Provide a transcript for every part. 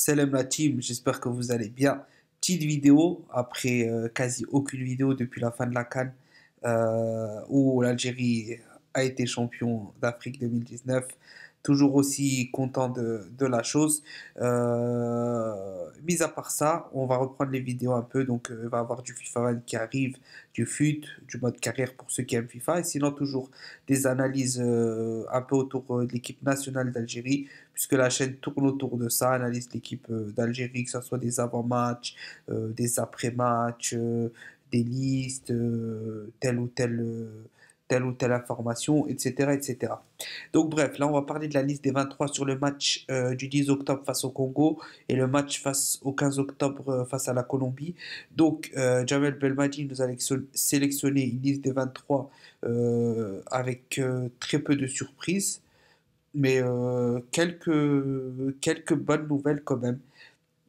Salam la team, j'espère que vous allez bien. Petite vidéo après quasi aucune vidéo depuis la fin de la CAN où l'Algérie a été champion d'Afrique 2019. Toujours aussi content de la chose. Mis à part ça, on va reprendre les vidéos un peu. Donc, il va y avoir du FIFA 20 qui arrive, du FUT, du mode carrière pour ceux qui aiment FIFA. Et sinon, toujours des analyses un peu autour de l'équipe nationale d'Algérie puisque la chaîne tourne autour de ça, analyse l'équipe d'Algérie, que ce soit des avant-matchs, des après-matchs, des listes, telle ou telle information, etc., etc. Donc bref, là on va parler de la liste des 23 sur le match du 10 octobre face au Congo et le match face au 15 octobre face à la Colombie. Donc Jamel Belmadi nous a sélectionné une liste des 23 avec très peu de surprises mais quelques bonnes nouvelles quand même.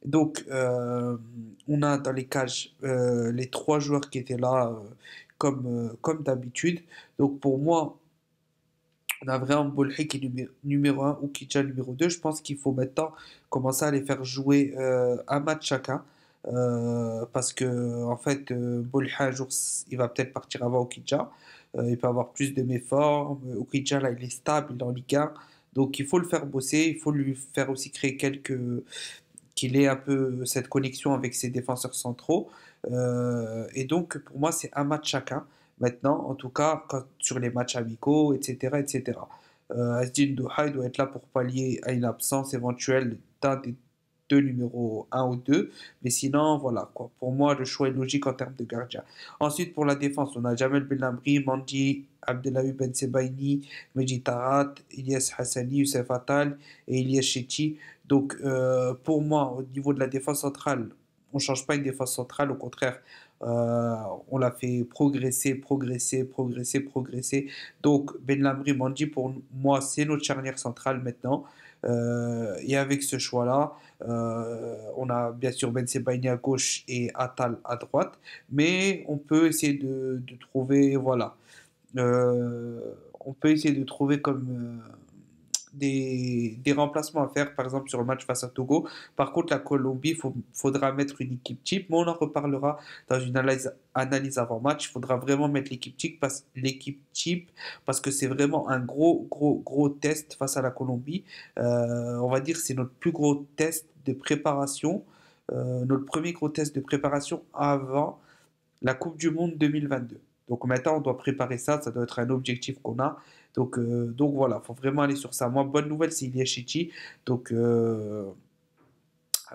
Donc, on a dans les cages les trois joueurs qui étaient là comme d'habitude. Donc, pour moi, on a vraiment Bolhi qui est numéro 1 ou Kitcha numéro 2. Je pense qu'il faut maintenant commencer à les faire jouer un match chacun. Parce que, en fait, Bolhi, un jour, il va peut-être partir avant Okidja. Il peut avoir plus de méformes. Okidja, là, il est stable, il est en Ligue 1. Donc, il faut le faire bosser. Il faut lui faire aussi créer qu'il ait un peu cette connexion avec ses défenseurs centraux. Et donc, pour moi, c'est un match chacun. Maintenant, en tout cas, sur les matchs amicaux, etc., etc. Asdin Douha doit être là pour pallier à une absence éventuelle d'un des deux numéros un ou 2. Mais sinon, voilà, quoi. Pour moi, le choix est logique en termes de gardien. Ensuite, pour la défense, on a Jamel Bellamri, Mandi, Abdelawi Ben Sebaini, Meji Tarat, Ilyes Hassani, Youssef Attal et Ilyes Chetti. Donc, pour moi, au niveau de la défense centrale, on ne change pas une défense centrale, au contraire, euh, on l'a fait progresser, progresser, progresser, progresser. Donc, Ben Lamri Mandi, pour moi, c'est notre charnière centrale maintenant. Et avec ce choix-là, on a bien sûr Ben Sebaini à gauche et Atal à droite, mais on peut essayer de trouver, voilà, euh, on peut essayer de trouver comme des remplacements à faire, par exemple sur le match face à Togo. Par contre, la Colombie, faudra mettre une équipe type, mais on en reparlera dans une analyse avant-match. Il faudra vraiment mettre l'équipe type parce que c'est vraiment un gros, gros, gros test face à la Colombie. On va dire que c'est notre plus gros test de préparation, notre premier gros test de préparation avant la Coupe du Monde 2022. Donc maintenant, on doit préparer ça, ça doit être un objectif qu'on a. Donc voilà, il faut vraiment aller sur ça. Moi, bonne nouvelle, c'est Ilia Chichi. Donc,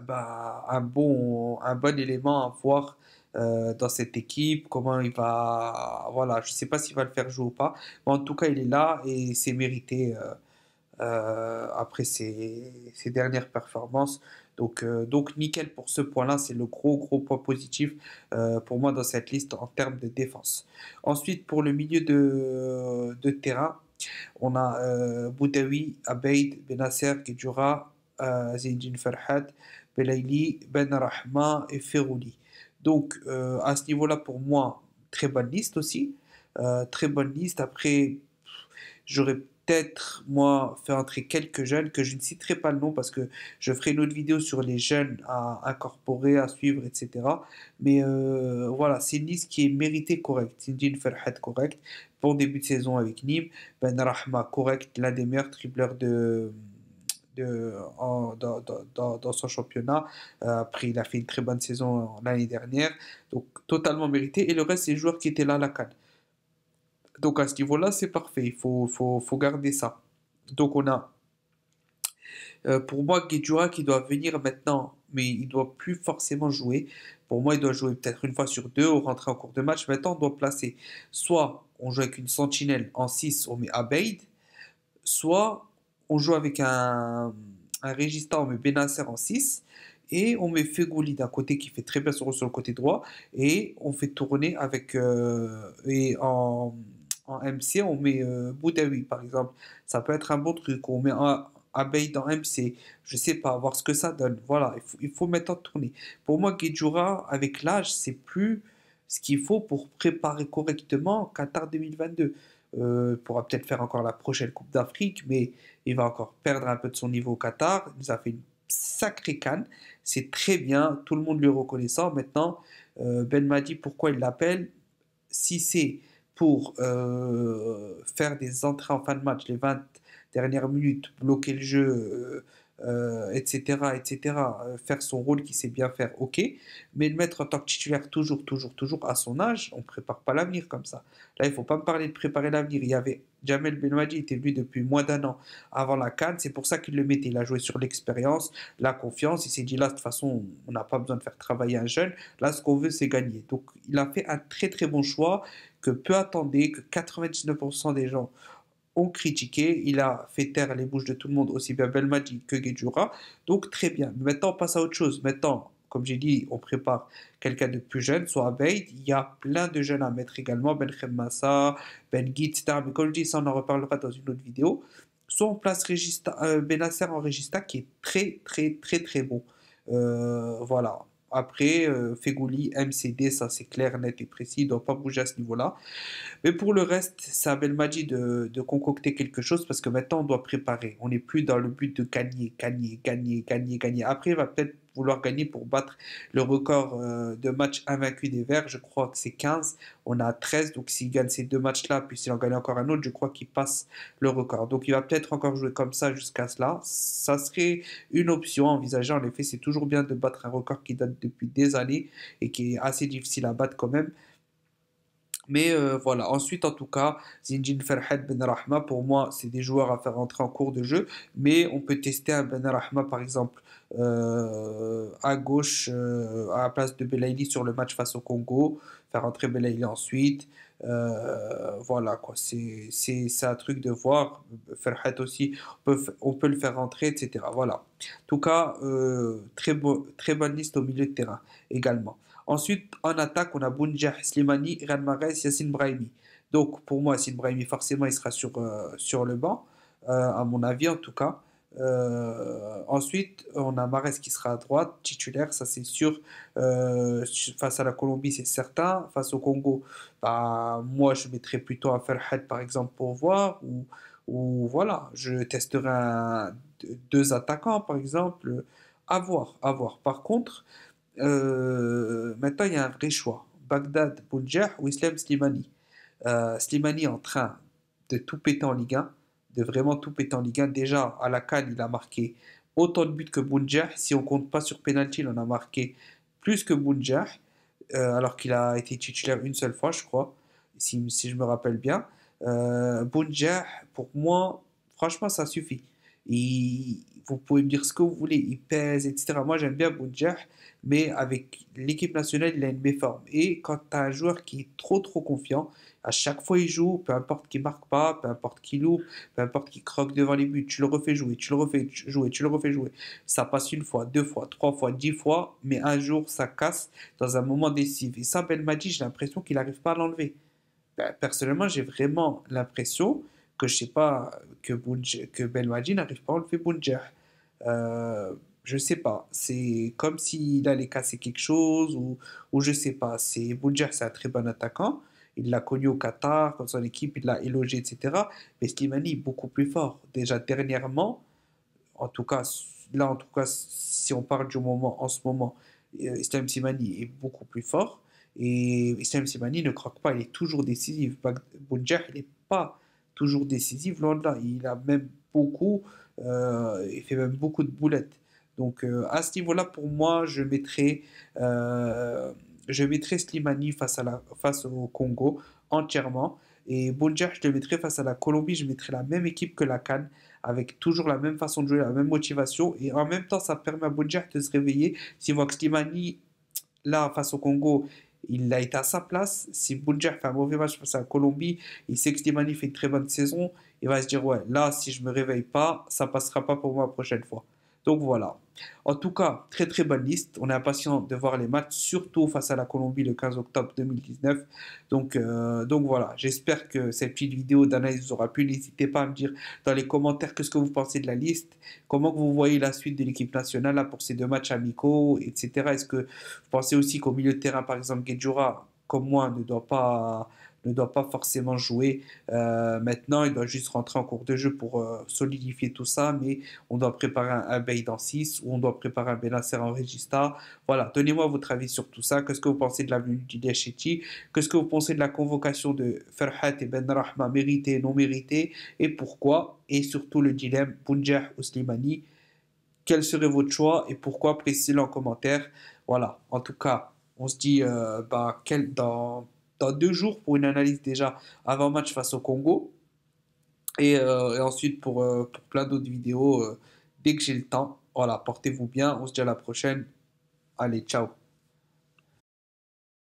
bah, un bon élément à voir dans cette équipe. Comment il va. Voilà, je ne sais pas s'il va le faire jouer ou pas. Mais en tout cas, il est là et c'est mérité. Après ses dernières performances. Donc nickel pour ce point-là, c'est le gros gros point positif pour moi dans cette liste en termes de défense. Ensuite, pour le milieu de terrain, on a Boudaoui, Abeid, Benasser, Kedjoura, Zinedine Ferhat, Belaïli, Ben Rahma et Ferrouli. Donc à ce niveau-là, pour moi, très bonne liste aussi. Très bonne liste. Après, j'aurais peut-être, moi, fait entrer quelques jeunes que je ne citerai pas le nom parce que je ferai une autre vidéo sur les jeunes à incorporer, à suivre, etc. Mais voilà, c'est une liste qui est méritée correcte. Sindine Ferhat correct, bon début de saison avec Nîmes. Ben Rahma correct, l'un des meilleurs tripleurs dans son championnat. Après, il a fait une très bonne saison l'année dernière. Donc, totalement mérité. Et le reste, c'est les joueurs qui étaient là à la CAN. Donc à ce niveau-là, c'est parfait. Il faut garder ça. Donc on a, pour moi, Guedjura qui doit venir maintenant, mais il doit plus forcément jouer. Pour moi, il doit jouer peut-être une fois sur deux ou rentrer en cours de match. Maintenant, on doit placer. Soit on joue avec une sentinelle en 6, on met Abeid. Soit on joue avec un régista, on met Benasser en 6. Et on met Fegouli d'un côté qui fait très bien son rôle sur le côté droit. Et on fait tourner avec. Et en MC, on met Boudaoui par exemple. Ça peut être un bon truc. On met un Abeid en MC. Je sais pas, voir ce que ça donne. Voilà, il faut maintenant tourner. Pour moi, Guedjura, avec l'âge, c'est plus ce qu'il faut pour préparer correctement Qatar 2022. Il pourra peut-être faire encore la prochaine Coupe d'Afrique, mais il va encore perdre un peu de son niveau au Qatar. Il nous a fait une sacrée CAN, c'est très bien, tout le monde lui est reconnaissant. Maintenant, Belmadi, pourquoi il l'appelle? Si c'est pour faire des entrées en fin de match, les 20 dernières minutes, bloquer le jeu, etc., etc., faire son rôle qu'il sait bien faire, ok, mais le mettre en tant que titulaire toujours, toujours, toujours à son âge, on ne prépare pas l'avenir comme ça. Là, il ne faut pas me parler de préparer l'avenir. Il y avait Jamel Belmadi était venu depuis moins d'un an avant la CAN, c'est pour ça qu'il le mettait. Il a joué sur l'expérience, la confiance. Il s'est dit là, de toute façon, on n'a pas besoin de faire travailler un jeune. Là, ce qu'on veut, c'est gagner. Donc, il a fait un très très bon choix que peu attendaient, que 99% des gens ont critiqué. Il a fait taire les bouches de tout le monde, aussi bien Belmadi que Guedjoura. Donc, très bien. Maintenant, on passe à autre chose. Maintenant, comme j'ai dit, on prépare quelqu'un de plus jeune, soit Abeid. Il y a plein de jeunes à mettre également, Ben Khemmassa, Ben Guit, etc. Mais comme je dis, ça, on en reparlera dans une autre vidéo. Soit on place Benasser en Regista, qui est très, très, très, très bon. Voilà. Après, Fegouli, MCD, ça c'est clair, net et précis, il ne doit pas bouger à ce niveau-là. Mais pour le reste, c'est à Belmadi de concocter quelque chose parce que maintenant on doit préparer. On n'est plus dans le but de gagner, gagner, gagner, gagner, gagner. Après, il va peut-être vouloir gagner pour battre le record de matchs invaincus des Verts. Je crois que c'est 15. On a 13. Donc s'il gagne ces deux matchs-là, puis s'il en gagne encore un autre, je crois qu'il passe le record. Donc il va peut-être encore jouer comme ça jusqu'à cela. Ça serait une option envisagée. En effet, c'est toujours bien de battre un record qui date depuis des années et qui est assez difficile à battre quand même. Mais voilà, ensuite en tout cas, Zinedine Ferhat, Benrahma, pour moi, c'est des joueurs à faire entrer en cours de jeu, mais on peut tester un Benrahma par exemple à gauche à la place de Belaïli sur le match face au Congo, faire entrer Belaïli ensuite. Voilà quoi, c'est un truc de voir. Ferhat aussi, on peut le faire rentrer, etc. Voilà. En tout cas, très bonne liste au milieu de terrain également. Ensuite, en attaque, on a Bounjah, Slimani, Riyad Mahrez, Yassine Brahimi. Donc, pour moi, Yassine Brahimi, forcément, il sera sur le banc, à mon avis en tout cas. Ensuite, on a Mahrez qui sera à droite, titulaire, ça c'est sûr. Face à la Colombie, c'est certain. Face au Congo, bah, moi, je mettrais plutôt un Ferhat, par exemple, pour voir. Ou voilà, je testerai deux attaquants, par exemple. À voir, à voir. Par contre, maintenant, il y a un vrai choix. Bagdad, Bounjah ou Islam Slimani. Slimani est en train de tout péter en Ligue 1, de vraiment tout péter en Ligue 1. Déjà, à la CAN, il a marqué autant de buts que Bounjah. Si on compte pas sur penalty, il en a marqué plus que Bounjah, alors qu'il a été titulaire une seule fois, je crois, si je me rappelle bien. Bounjah, pour moi, franchement, ça suffit. Vous pouvez me dire ce que vous voulez, il pèse, etc. Moi, j'aime bien Bounjah, mais avec l'équipe nationale, il a une méforme. Et quand tu as un joueur qui est trop, trop confiant, à chaque fois il joue, peu importe qu'il marque pas, peu importe qu'il loupe, peu importe qu'il croque devant les buts, tu le refais jouer, tu le refais jouer, tu le refais jouer. Ça passe une fois, deux fois, trois fois, 10 fois, mais un jour, ça casse dans un moment décisif. Et ça, Belmadi, j'ai l'impression qu'il n'arrive pas à l'enlever. Ben, personnellement, j'ai vraiment l'impression que je sais pas que Belmadi n'arrive pas à enlever Bounjah. Je sais pas. C'est comme s'il allait casser quelque chose ou je sais pas. C'est Bounjah, c'est un très bon attaquant. Il l'a connu au Qatar, comme son équipe, il l'a élogé, etc. Mais Slimani est beaucoup plus fort. Déjà dernièrement, en tout cas, là, en tout cas, si on parle du moment, en ce moment, Islam Slimani est beaucoup plus fort. Et Islam Slimani ne croque pas, il est toujours décisif. Bounjah, il n'est pas toujours décisif, loin de là. Il a même beaucoup, il fait même beaucoup de boulettes. Donc, à ce niveau-là, pour moi, je mettrais Slimani face au Congo entièrement. Et Bounjah, je le mettrais face à la Colombie, je mettrais la même équipe que la CAN avec toujours la même façon de jouer, la même motivation. Et en même temps, ça permet à Bounjah de se réveiller. S'il voit que Slimani, là, face au Congo, il a été à sa place. Si Bounjah fait un mauvais match face à la Colombie, il sait que Slimani fait une très bonne saison. Il va se dire, ouais, là, si je me réveille pas, ça passera pas pour moi la prochaine fois. Donc voilà. En tout cas, très très bonne liste. On est impatient de voir les matchs, surtout face à la Colombie le 15 octobre 2019. Donc voilà, j'espère que cette petite vidéo d'analyse vous aura plu. N'hésitez pas à me dire dans les commentaires qu'est-ce que vous pensez de la liste, comment que vous voyez la suite de l'équipe nationale là, pour ces deux matchs amicaux, etc. Est-ce que vous pensez aussi qu'au milieu de terrain, par exemple, Guedjoura, comme moi, ne doit pas forcément jouer maintenant, il doit juste rentrer en cours de jeu pour solidifier tout ça, mais on doit préparer un Beid en 6 ou on doit préparer un Benasser en Regista. Voilà, donnez-moi votre avis sur tout ça. Qu'est-ce que vous pensez de la venue d'Ilias Chetty? Qu'est-ce que vous pensez de la convocation de Ferhat et Ben Rahma, méritée, non méritée, et pourquoi? Et surtout le dilemme Bounjah ou Slimani. Quel serait votre choix et pourquoi? Précisez-le en commentaire. Voilà, en tout cas, on se dit dans 2 jours pour une analyse déjà avant match face au Congo et ensuite pour plein d'autres vidéos dès que j'ai le temps. Voilà, portez-vous bien, on se dit à la prochaine. Allez, ciao.